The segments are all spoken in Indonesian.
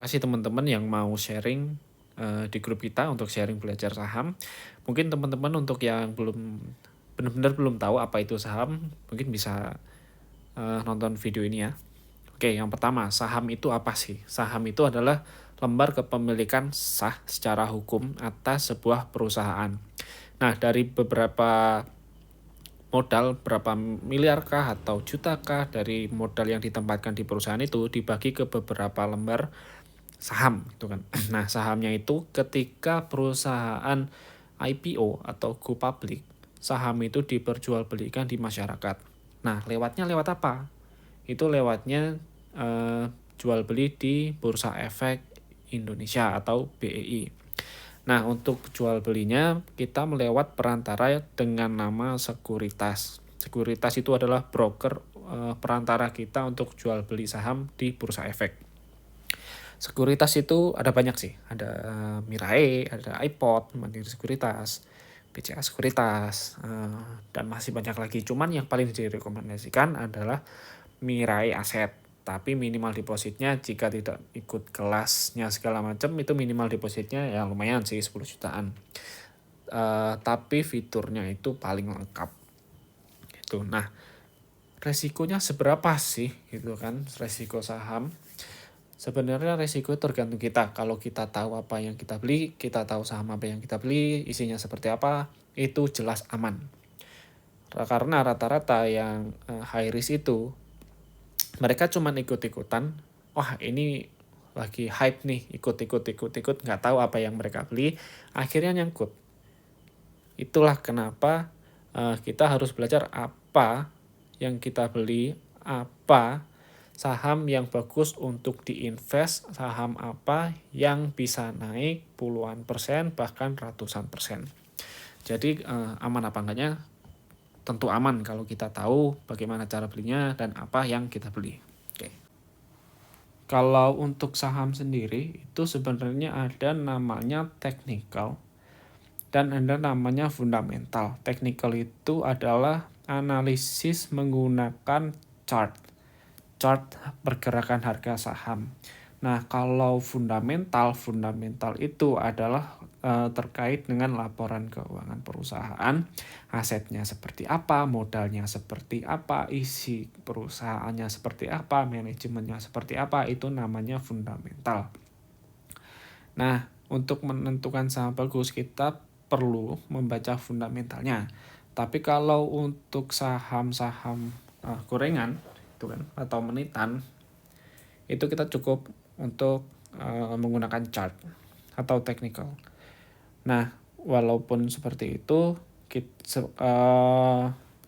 Kasih teman-teman yang mau sharing, di grup kita untuk sharing belajar saham. Mungkin teman-teman untuk yang benar-benar belum tahu apa itu saham, mungkin bisa, nonton video ini ya. Oke, yang pertama, saham itu apa sih? Saham itu adalah lembar kepemilikan sah secara hukum atas sebuah perusahaan. Nah, dari beberapa modal, berapa miliarkah atau jutakah dari modal yang ditempatkan di perusahaan itu dibagi ke beberapa lembar saham gitu kan. Nah, sahamnya itu ketika perusahaan IPO atau go public, saham itu diperjualbelikan di masyarakat. Nah, lewat apa? Itu lewatnya eh, jual beli di Bursa Efek Indonesia atau BEI. Nah, untuk jual belinya kita melewat perantara dengan nama sekuritas. Sekuritas itu adalah broker perantara kita untuk jual beli saham di Bursa Efek. Sekuritas itu ada banyak sih, ada Mirae, ada iPod, Mandiri Sekuritas, BCA Sekuritas, dan masih banyak lagi. Cuman yang paling direkomendasikan adalah Mirae Aset. Tapi minimal depositnya jika tidak ikut kelasnya segala macam itu minimal depositnya ya lumayan sih 10 jutaan. Tapi fiturnya itu paling lengkap. Gitu. Nah, resikonya seberapa sih gitu kan resiko saham? Sebenarnya resiko tergantung kita. Kalau kita tahu apa yang kita beli, kita tahu saham apa yang kita beli, isinya seperti apa, itu jelas aman. Karena rata-rata yang high risk itu, mereka cuma ikut-ikutan, wah ini lagi hype nih, ikut, nggak tahu apa yang mereka beli, akhirnya nyangkut. Itulah kenapa kita harus belajar apa yang kita beli, apa saham yang bagus untuk diinvest, saham apa yang bisa naik puluhan persen, bahkan ratusan persen. Jadi aman apa enggaknya? Tentu aman kalau kita tahu bagaimana cara belinya dan apa yang kita beli. Oke. Kalau untuk saham sendiri, itu sebenarnya ada namanya technical dan ada namanya fundamental. Technical itu adalah analisis menggunakan chart pergerakan harga saham. Nah, kalau fundamental itu adalah terkait dengan laporan keuangan perusahaan, asetnya seperti apa, modalnya seperti apa, isi perusahaannya seperti apa, manajemennya seperti apa, itu namanya fundamental. Nah, untuk menentukan saham bagus, kita perlu membaca fundamentalnya. Tapi kalau untuk saham-saham gorengan, itu kan, atau menitan, itu kita cukup untuk menggunakan chart atau technical. Nah, walaupun seperti itu,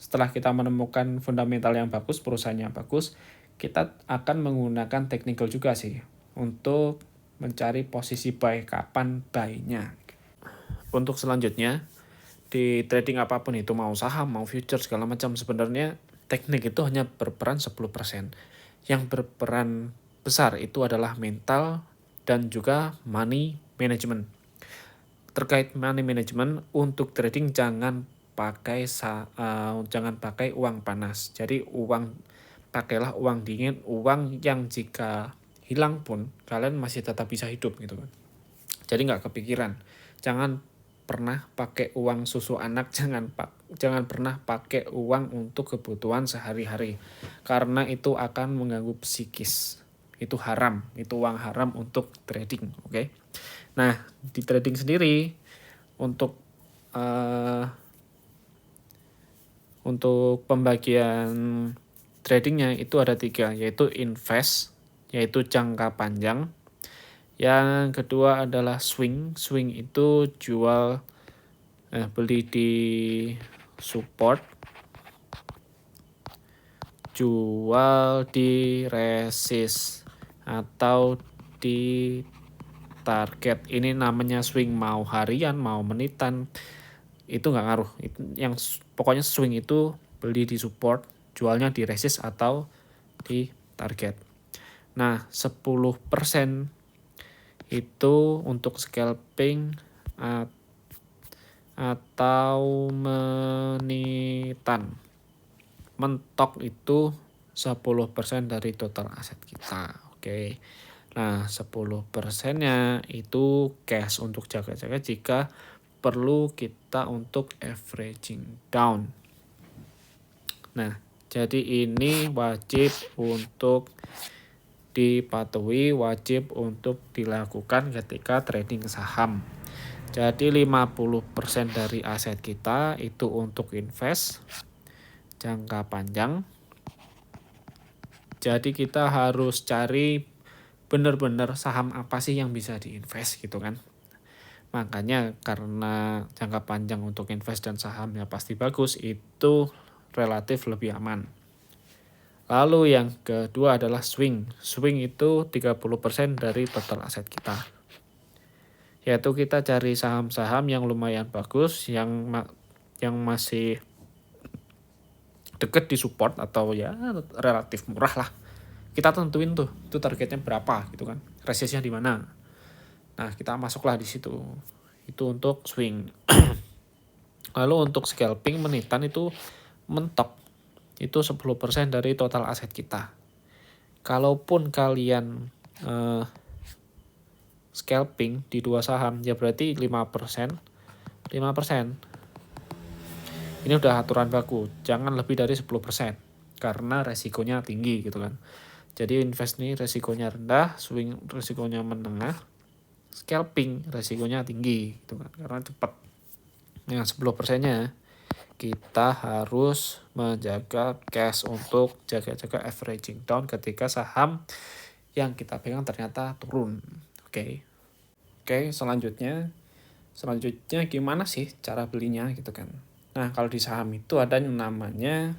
setelah kita menemukan fundamental yang bagus, perusahaannya bagus, kita akan menggunakan technical juga sih untuk mencari posisi buy, kapan buy-nya. Untuk selanjutnya, di trading apapun itu, mau saham, mau future, segala macam, sebenarnya teknik itu hanya berperan 10%. Yang berperan besar itu adalah mental dan juga money management. Terkait money management, untuk trading jangan pakai uang panas. Jadi pakailah uang dingin, uang yang jika hilang pun kalian masih tetap bisa hidup gitu kan. Jadi nggak kepikiran. Jangan pernah pakai uang susu anak, jangan pernah pakai uang untuk kebutuhan sehari-hari. Karena itu akan mengganggu psikis. Itu haram, itu uang haram untuk trading, oke? Nah, di trading sendiri untuk uh, untuk pembagian tradingnya itu ada 3, yaitu invest, yaitu jangka panjang. Yang kedua adalah swing. Swing itu beli di support, jual di resist atau di target. Ini namanya swing, mau harian, mau menitan, itu nggak ngaruh. Pokoknya swing itu beli di support, jualnya di resist atau di target. Nah, 10% itu untuk scalping atau menitan. Mentok itu 10% dari total aset kita. Oke. Nah, 10%-nya itu cash untuk jaga-jaga jika perlu kita untuk averaging down. Nah, jadi ini wajib untuk dipatuhi, wajib untuk dilakukan ketika trading saham. Jadi 50% dari aset kita itu untuk invest jangka panjang. Jadi kita harus cari benar-benar saham apa sih yang bisa diinvest gitu kan. Makanya karena jangka panjang untuk invest dan sahamnya pasti bagus, itu relatif lebih aman. Lalu yang kedua adalah swing. Swing itu 30% dari total aset kita. Yaitu kita cari saham-saham yang lumayan bagus, yang masih deket di support atau ya relatif murah lah. Kita tentuin tuh, itu targetnya berapa gitu kan. Resistnya di mana. Nah, kita masuklah di situ. Itu untuk swing. Lalu untuk scalping menitan itu mentok. Itu 10% dari total aset kita. Kalaupun kalian scalping di dua saham, ya berarti 5%. 5%. Ini udah aturan baku, jangan lebih dari 10%. Karena resikonya tinggi gitu kan. Jadi invest ini resikonya rendah, swing resikonya menengah, scalping resikonya tinggi gitu kan, karena cepat. Yang 10%-nya kita harus menjaga cash untuk jaga-jaga averaging down ketika saham yang kita pegang ternyata turun. Oke, selanjutnya gimana sih cara belinya gitu kan. Nah, kalau di saham itu ada yang namanya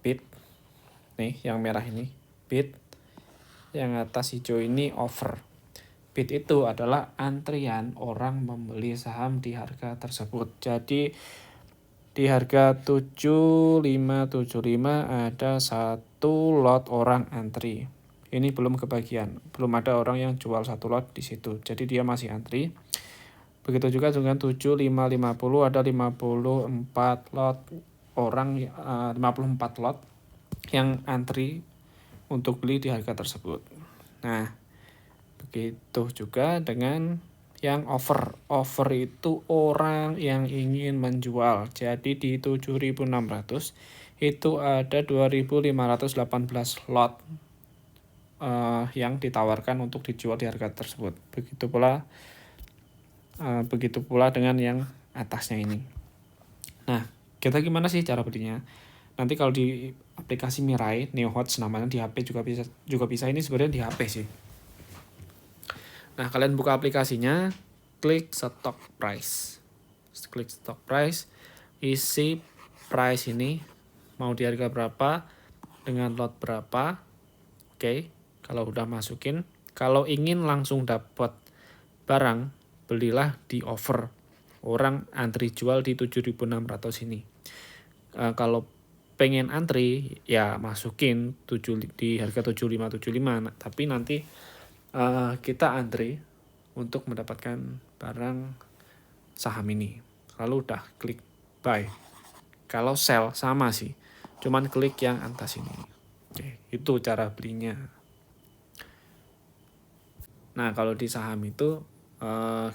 bid. Nih, yang merah ini bid, yang atas hijau ini offer. Bid itu adalah antrian orang membeli saham di harga tersebut. Jadi di harga 7575 ada satu lot orang antri. Ini belum kebagian, belum ada orang yang jual satu lot di situ. Jadi dia masih antri. Begitu juga dengan 7550 ada 54 lot orang, 54 lot yang antri untuk beli di harga tersebut. Nah, begitu juga dengan yang offer. Offer itu orang yang ingin menjual. Jadi di 7.600 itu ada 2.518 lot yang ditawarkan untuk dijual di harga tersebut. Begitu pula dengan yang atasnya ini. Nah, kita gimana sih cara belinya? Nanti kalau di aplikasi Mirai, NeoHots namanya, di HP juga bisa. Ini sebenarnya di HP sih. Nah, kalian buka aplikasinya, klik stock price. Klik stock price, isi price ini mau di harga berapa, dengan lot berapa. Oke, kalau udah masukin, kalau ingin langsung dapat barang, belilah di offer. Orang antri jual di 7.600 ini. Kalau pengen antri, ya masukin di harga 7575. Tapi nanti kita antri untuk mendapatkan barang saham ini. Lalu udah klik buy. Kalau sell sama sih, cuman klik yang atas ini. Oke, itu cara belinya. Nah, kalau di saham itu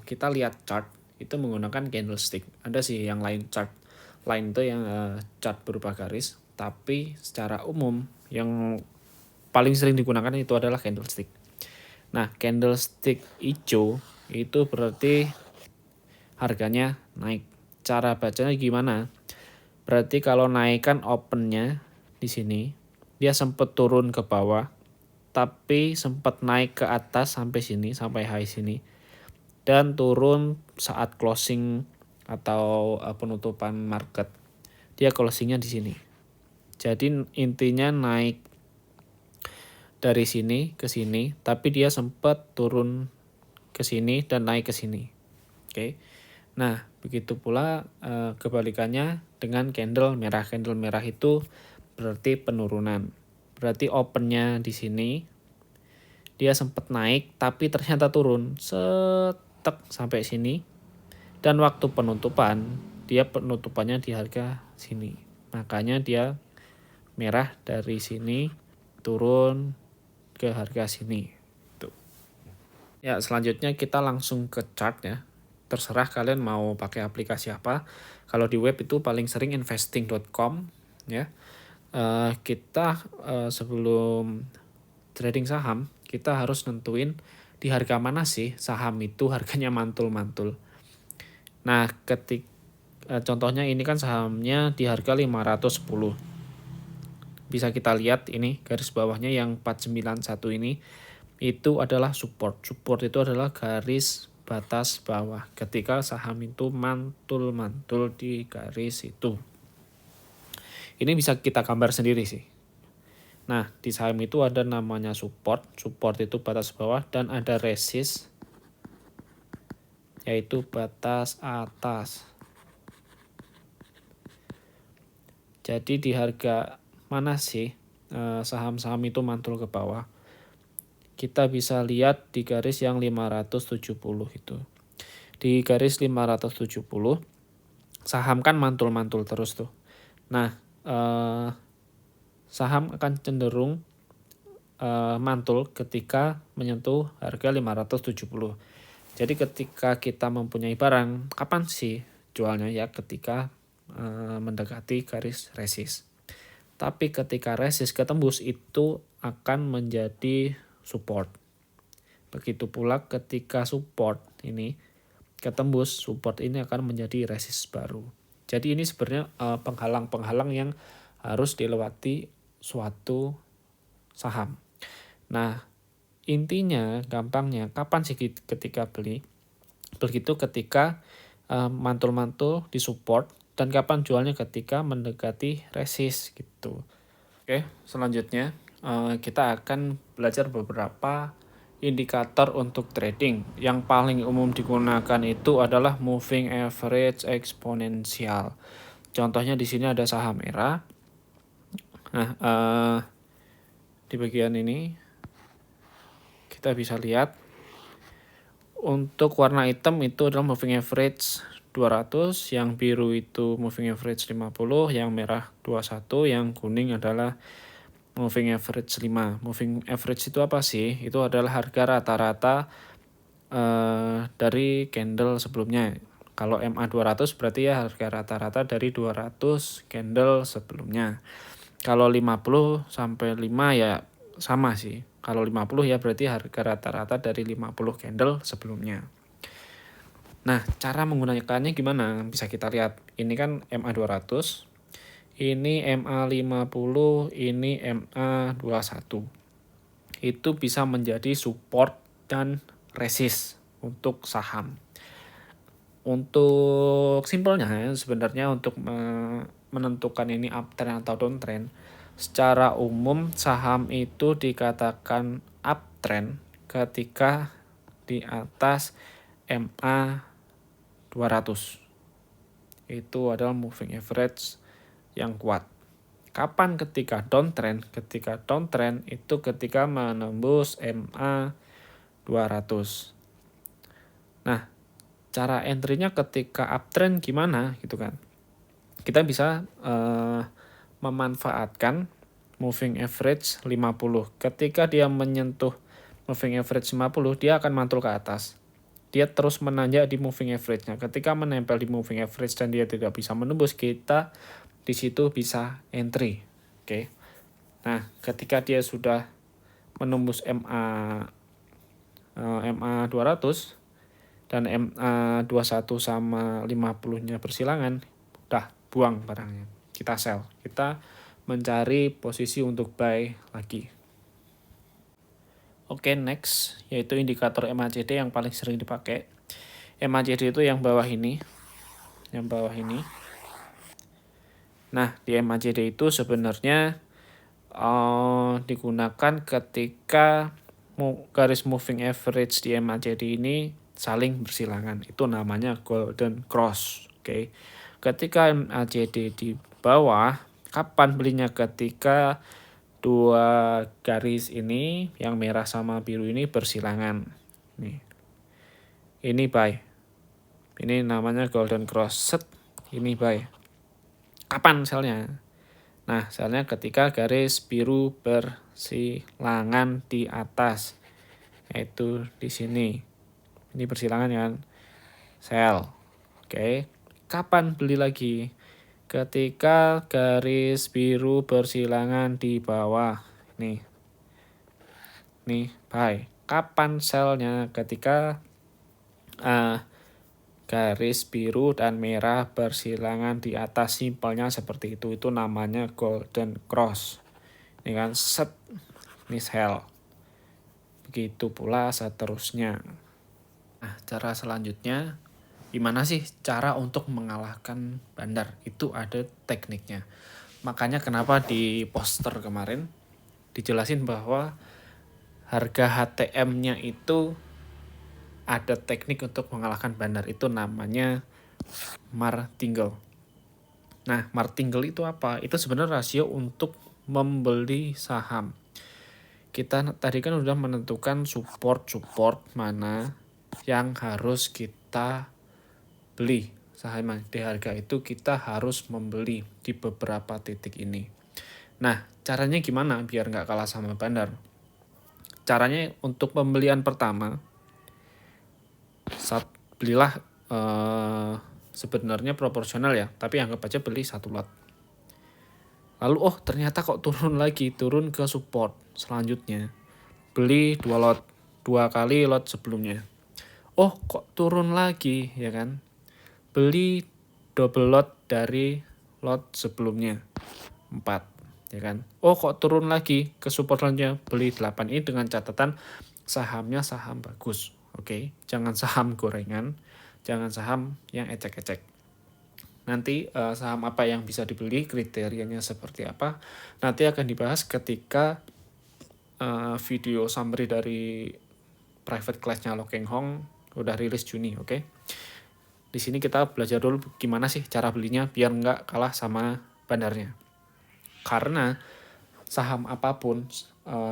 kita lihat chart itu menggunakan candlestick. Ada sih yang lain chart lain itu yang chart berupa garis, tapi secara umum yang paling sering digunakan itu adalah candlestick. Nah, candlestick hijau itu berarti harganya naik. Cara bacanya gimana? Berarti kalau naikkan opennya di sini, dia sempat turun ke bawah, tapi sempat naik ke atas sampai sini, sampai high sini, dan turun saat closing atau penutupan market. Dia closingnya di sini. Jadi intinya naik dari sini ke sini, tapi dia sempat turun ke sini dan naik ke sini. Oke. Nah, begitu pula kebalikannya dengan candle merah. Candle merah itu berarti penurunan. Berarti opennya di sini, dia sempat naik tapi ternyata turun setek sampai sini. Dan waktu penutupan, dia penutupannya di harga sini. Makanya dia merah dari sini turun ke harga sini. Tuh. Ya, selanjutnya kita langsung ke chart ya. Terserah kalian mau pakai aplikasi apa. Kalau di web itu paling sering investing.com ya. Kita sebelum trading saham, kita harus nentuin di harga mana sih saham itu harganya mantul-mantul. Nah, contohnya ini kan sahamnya di harga 510. Bisa kita lihat ini garis bawahnya yang 491 ini itu adalah support. Support itu adalah garis batas bawah ketika saham itu mantul-mantul di garis itu. Ini bisa kita gambar sendiri sih. Nah, di saham itu ada namanya support. Support itu batas bawah dan ada resist yaitu batas atas. Jadi di harga mana sih saham-saham itu mantul ke bawah? Kita bisa lihat di garis yang 570 itu. Di garis 570 saham kan mantul-mantul terus tuh. Nah, saham akan cenderung mantul ketika menyentuh harga 570. Jadi ketika kita mempunyai barang, kapan sih jualnya ya? Ketika mendekati garis resist. Tapi ketika resist ketembus itu akan menjadi support. Begitu pula ketika support ini ketembus, support ini akan menjadi resist baru. Jadi ini sebenarnya penghalang-penghalang yang harus dilewati suatu saham. Nah, intinya gampangnya kapan sih ketika beli? Begitu ketika mantul-mantul di support dan kapan jualnya ketika mendekati resist gitu. Oke, selanjutnya kita akan belajar beberapa indikator untuk trading. Yang paling umum digunakan itu adalah moving average eksponensial. Contohnya di sini ada saham ERA. Nah, di bagian ini kita bisa lihat untuk warna hitam itu adalah moving average 200, yang biru itu moving average 50, yang merah 21, yang kuning adalah moving average 5. Moving average itu apa sih? Itu adalah harga rata-rata dari candle sebelumnya. Kalau MA 200 berarti ya harga rata-rata dari 200 candle sebelumnya. Kalau 50 sampai 5 ya sama sih. Kalau 50 ya berarti harga rata-rata dari 50 candle sebelumnya. Nah, cara menggunakannya gimana? Bisa kita lihat. Ini kan MA 200, ini MA 50, ini MA 21. Itu bisa menjadi support dan resist untuk saham. Untuk simpelnya sebenarnya untuk menentukan ini uptrend atau downtrend, secara umum saham itu dikatakan uptrend ketika di atas MA 200. Itu adalah moving average yang kuat. Kapan ketika downtrend? Ketika downtrend itu ketika menembus MA 200. Nah, cara entry-nya ketika uptrend gimana gitu kan? Kita bisa memanfaatkan moving average 50. Ketika dia menyentuh moving average 50, dia akan mantul ke atas. Dia terus menanjak di moving average-nya. Ketika menempel di moving average dan dia tidak bisa menembus, kita di situ bisa entry. Oke. Nah, ketika dia sudah menembus MA 200 dan MA 21 sama 50-nya bersilangan, udah buang barangnya. Kita sell. Kita mencari posisi untuk buy lagi. Oke, next yaitu indikator MACD yang paling sering dipakai. MACD itu yang bawah ini. Yang bawah ini. Nah, di MACD itu sebenarnya digunakan ketika garis moving average di MACD ini saling bersilangan. Itu namanya golden cross. Oke. Ketika MACD di bawah, kapan belinya? Ketika dua garis ini yang merah sama biru ini bersilangan. Nih. Ini buy. Ini namanya golden cross. Set. Ini buy. Kapan sellnya? Nah, selnya ketika garis biru bersilangan di atas, yaitu di sini. Ini bersilangan dengan sel. Oke. Kapan beli lagi? Ketika garis biru bersilangan di bawah. Nih. Nih, buy. Kapan selnya? Ketika garis biru dan merah bersilangan di atas, simpelnya seperti itu. Itu namanya golden cross. Ini kan set, ini sell. Begitu pula seterusnya. Nah, cara selanjutnya, gimana sih cara untuk mengalahkan bandar? Itu ada tekniknya. Makanya kenapa di poster kemarin dijelasin bahwa harga HTM-nya itu ada teknik untuk mengalahkan bandar. Itu namanya martingale. Nah, martingale itu apa? Itu sebenarnya rasio untuk membeli saham. Kita tadi kan udah menentukan support mana yang harus kita beli. Saham di harga itu kita harus membeli di beberapa titik ini. Nah, caranya gimana biar nggak kalah sama bandar? Caranya untuk pembelian pertama, belilah sebenarnya proporsional ya, tapi anggap aja beli 1 lot. Lalu ternyata kok turun lagi, turun ke support selanjutnya. Beli 2 lot, 2 kali lot sebelumnya. Kok turun lagi, ya kan? Beli double lot dari lot sebelumnya, 4, ya kan? Kok turun lagi ke support selanjutnya, beli 8. Ini dengan catatan sahamnya saham bagus. Oke, jangan saham gorengan, jangan saham yang ecek-ecek. Nanti saham apa yang bisa dibeli, kriterianya seperti apa, nanti akan dibahas ketika video summary dari private class-nya Lo Keng Hong udah rilis Juni, oke? Di sini kita belajar dulu gimana sih cara belinya biar nggak kalah sama bandarnya. Karena saham apapun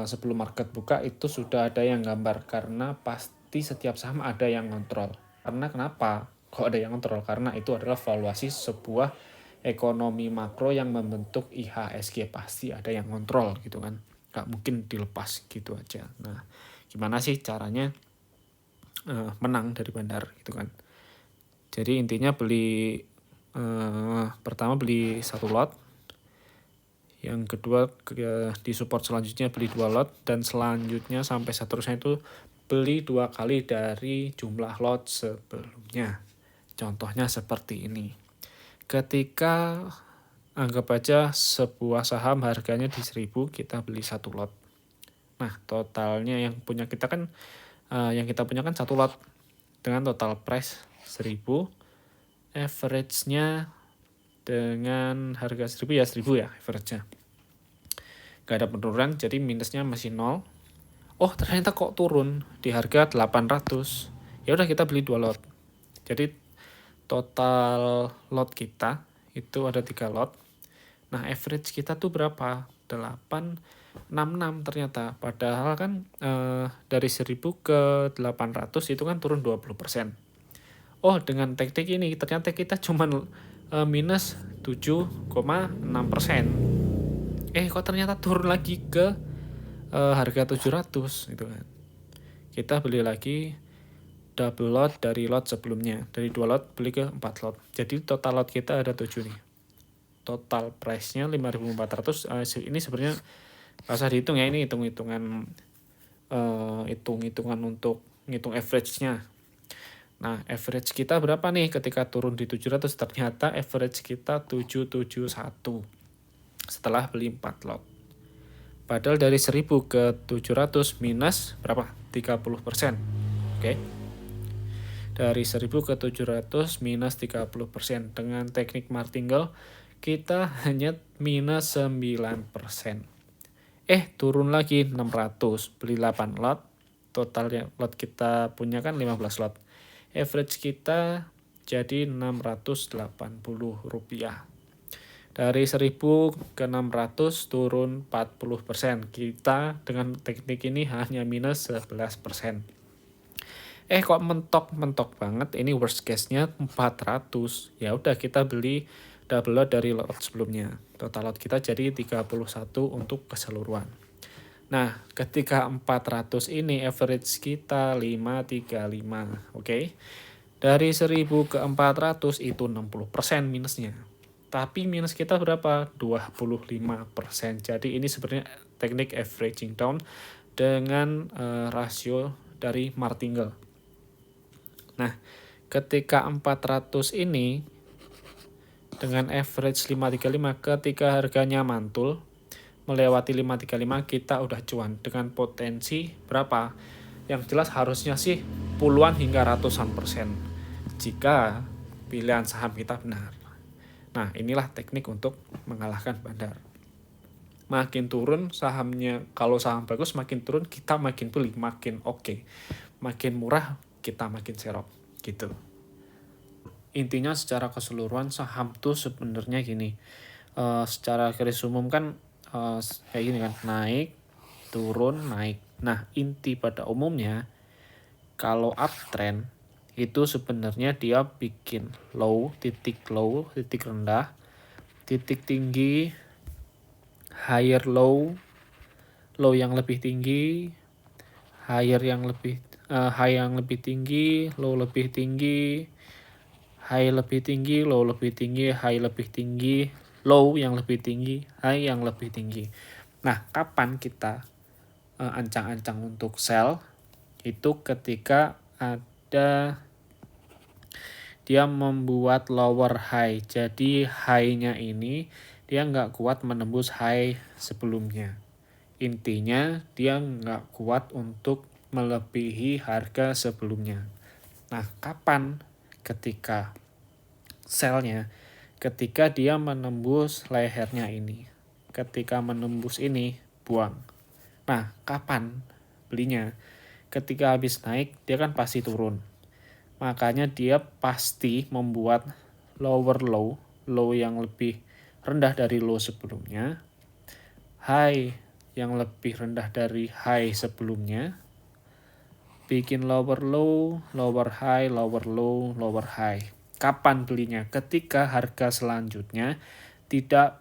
sebelum market buka itu sudah ada yang gambar, karena pasti setiap saham ada yang kontrol. Karena kenapa? Kok ada yang kontrol? Karena itu adalah valuasi sebuah ekonomi makro yang membentuk IHSG, pasti ada yang kontrol gitu kan. Gak mungkin dilepas gitu aja. Nah, gimana sih caranya menang dari bandar gitu kan. Jadi intinya beli pertama beli 1 lot, yang kedua di support selanjutnya beli 2 lot, dan selanjutnya sampai seterusnya itu beli 2 kali dari jumlah lot sebelumnya. Contohnya seperti ini. Ketika anggap aja sebuah saham harganya di 1.000, kita beli 1 lot. Nah, totalnya yang punya kita kan yang kita punya kan 1 lot dengan total price 1.000, average-nya dengan harga 1.000 ya 1.000 ya average-nya. Gak ada penurunan, jadi minusnya masih 0. Ternyata kok turun di harga 800. Ya udah kita beli 2 lot. Jadi total lot kita itu ada 3 lot. Nah, average kita tuh berapa? 866 ternyata. Padahal kan dari 1.000 ke 800 itu kan turun 20%. Dengan teknik ini ternyata kita cuman minus 7,6%. Kok ternyata turun lagi ke harga 700 gitu kan. Kita beli lagi double lot dari lot sebelumnya. Dari 2 lot beli ke 4 lot. Jadi total lot kita ada 7 nih. Total price-nya 5.400. Ini sebenarnya nggak usah dihitung ya, ini hitung-hitungan untuk ngitung average-nya. Nah, average kita berapa nih ketika turun di 700? Ternyata average kita 771 setelah beli 4 lot. Padahal dari 1.000 ke 700 minus berapa? 30%. Oke. Dari 1.000 ke 700 minus 30%. Dengan teknik martingale kita hanya minus 9%. Turun lagi 600. Beli 8 lot. Total lot kita punya kan 15 lot. Average kita jadi Rp680. Dari 1.000 ke 600 turun 40%. Kita dengan teknik ini hanya minus 11%. Kok mentok banget, ini worst case-nya 400. Ya udah kita beli double lot dari lot sebelumnya. Total lot kita jadi 31 untuk keseluruhan. Nah, ketika 400 ini average kita 535, oke. Dari 1000 ke 400 itu 60% minusnya. Tapi minus kita berapa? 25%. Jadi ini sebenarnya teknik averaging down dengan rasio dari martingale. Nah, ketika 400 ini dengan average 535, ketika harganya mantul melewati 535 kita udah cuan dengan potensi berapa? Yang jelas harusnya sih puluhan hingga ratusan persen jika pilihan saham kita benar. Nah, inilah teknik untuk mengalahkan bandar. Makin turun sahamnya, kalau saham bagus makin turun kita makin beli, makin oke. Makin murah kita makin serok gitu. Intinya secara keseluruhan saham tuh sebenarnya gini. Secara garis umum kan kayak gini kan, naik, turun, naik. Nah, inti pada umumnya kalau uptrend itu sebenarnya dia bikin low, titik rendah, titik tinggi, higher low, low yang lebih tinggi, high yang lebih tinggi, low lebih tinggi, high lebih tinggi, low lebih tinggi, high lebih tinggi, low yang lebih tinggi, high yang lebih tinggi. Nah, kapan kita ancang-ancang untuk sell? Itu ketika ada dia membuat lower high. Jadi high-nya ini dia nggak kuat menembus high sebelumnya. Intinya dia nggak kuat untuk melebihi harga sebelumnya. Nah, kapan ketika sell-nya? Ketika dia menembus lehernya ini. Ketika menembus ini, buang. Nah, kapan belinya? Ketika habis naik, dia kan pasti turun. Makanya dia pasti membuat lower low, low yang lebih rendah dari low sebelumnya, high yang lebih rendah dari high sebelumnya, bikin lower low, lower high, lower low, lower high. Kapan belinya? Ketika harga selanjutnya tidak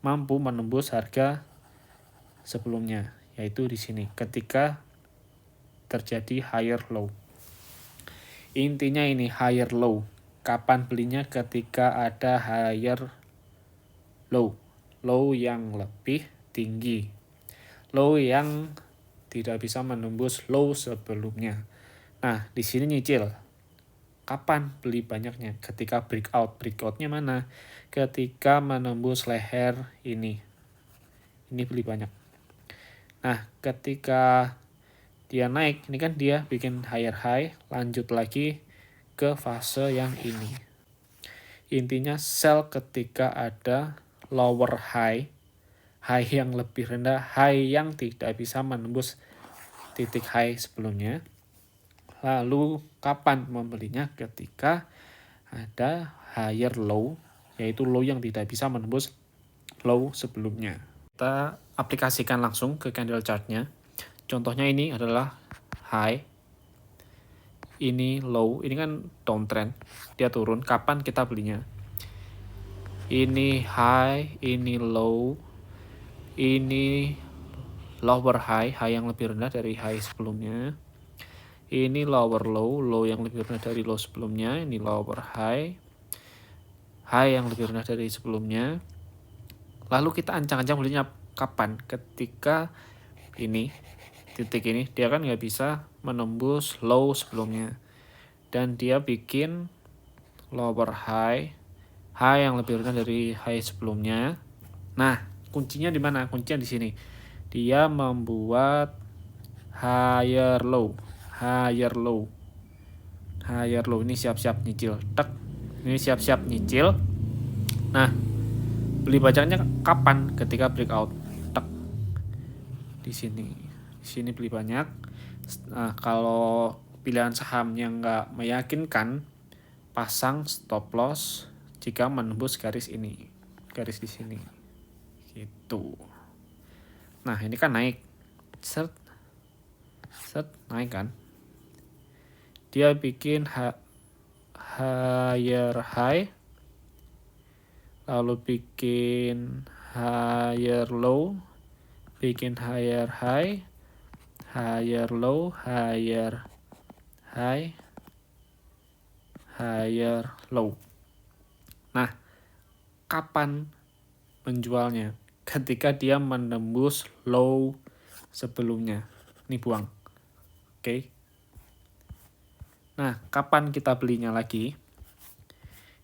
mampu menembus harga sebelumnya, yaitu di sini ketika terjadi higher low. Intinya ini higher low. Kapan belinya? Ketika ada higher low. Low yang lebih tinggi. Low yang tidak bisa menembus low sebelumnya. Nah, di sini nyicil. Kapan beli banyaknya? Ketika breakout. Breakoutnya mana? Ketika menembus leher ini. Ini beli banyak. Nah, ketika dia naik, ini kan dia bikin higher high, lanjut lagi ke fase yang ini. Intinya sell ketika ada lower high, high yang lebih rendah, high yang tidak bisa menembus titik high sebelumnya. Lalu kapan membelinya? Ketika ada higher low, yaitu low yang tidak bisa menembus low sebelumnya. Kita aplikasikan langsung ke candle chartnya. Contohnya ini adalah high, ini low, ini kan downtrend, dia turun. Kapan kita belinya? Ini high, ini low, ini lower high, high yang lebih rendah dari high sebelumnya. Ini lower low, low yang lebih rendah dari low sebelumnya. Ini lower high, high yang lebih rendah dari sebelumnya. Lalu kita ancang-ancang belinya kapan? Ketika ini, titik ini, dia kan nggak bisa menembus low sebelumnya. Dan dia bikin lower high, high yang lebih rendah dari high sebelumnya. Nah, kuncinya di mana? Kuncinya di sini. Dia membuat higher low, higher low, higher low. Ini siap-siap nyicil. Tek. Ini siap-siap nyicil. Nah, beli banyaknya kapan? Ketika breakout. Tek. Di sini. Di sini beli banyak. Nah, kalau pilihan sahamnya nggak meyakinkan, pasang stop loss jika menembus garis ini, garis di sini, gitu. Nah, ini kan naik, set naik kan, dia bikin higher high, lalu bikin higher low, bikin higher high, higher low, higher high, higher low. Nah, kapan menjualnya? Ketika dia menembus low sebelumnya. Ini buang. Oke. Nah, kapan kita belinya lagi?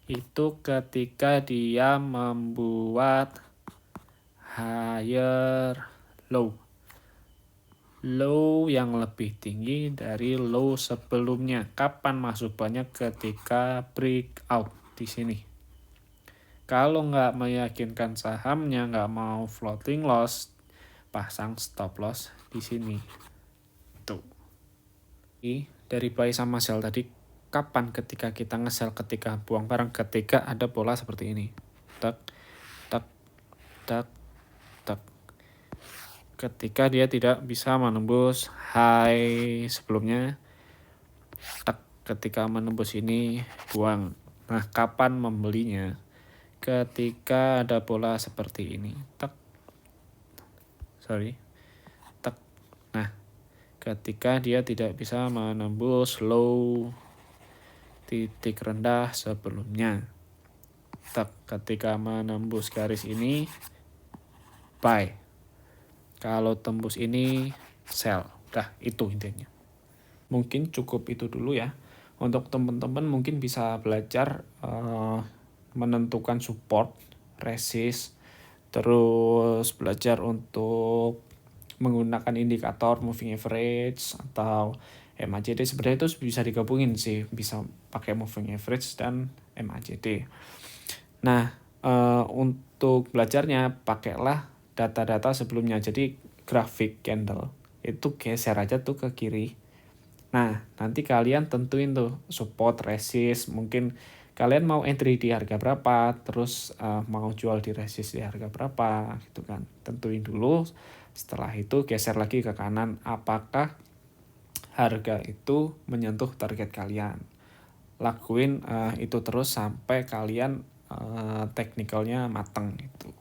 Itu ketika dia membuat higher low. Low yang lebih tinggi dari low sebelumnya. Kapan masuk banyak? Ketika breakout di sini. Kalau nggak meyakinkan sahamnya, nggak mau floating loss, pasang stop loss di sini. Tuh. Dari buy sama sell tadi, kapan ketika kita nge-sell, ketika buang barang, ketika ada pola seperti ini. Tak, tak, tak, tak. Ketika dia tidak bisa menembus high sebelumnya, tak, ketika menembus ini, buang. Nah, kapan membelinya? Ketika ada pola seperti ini. Tak. Nah, ketika dia tidak bisa menembus low titik rendah sebelumnya. Tak, ketika menembus garis ini, buy. Kalau tembus ini, sell. Dah, itu intinya. Mungkin cukup itu dulu ya. Untuk teman-teman mungkin bisa belajar menentukan support, resist, terus belajar untuk menggunakan indikator moving average atau MACD. Sebenarnya itu bisa digabungin sih, bisa pakai moving average dan MACD. Nah, untuk belajarnya pakailah data-data sebelumnya. Jadi grafik candle itu geser aja tuh ke kiri. Nah, nanti kalian tentuin tuh support, resist, mungkin kalian mau entry di harga berapa, terus mau jual di resist di harga berapa, gitu kan. Tentuin dulu, setelah itu geser lagi ke kanan, apakah harga itu menyentuh target kalian. Lakuin itu terus sampai kalian teknikalnya mateng gitu.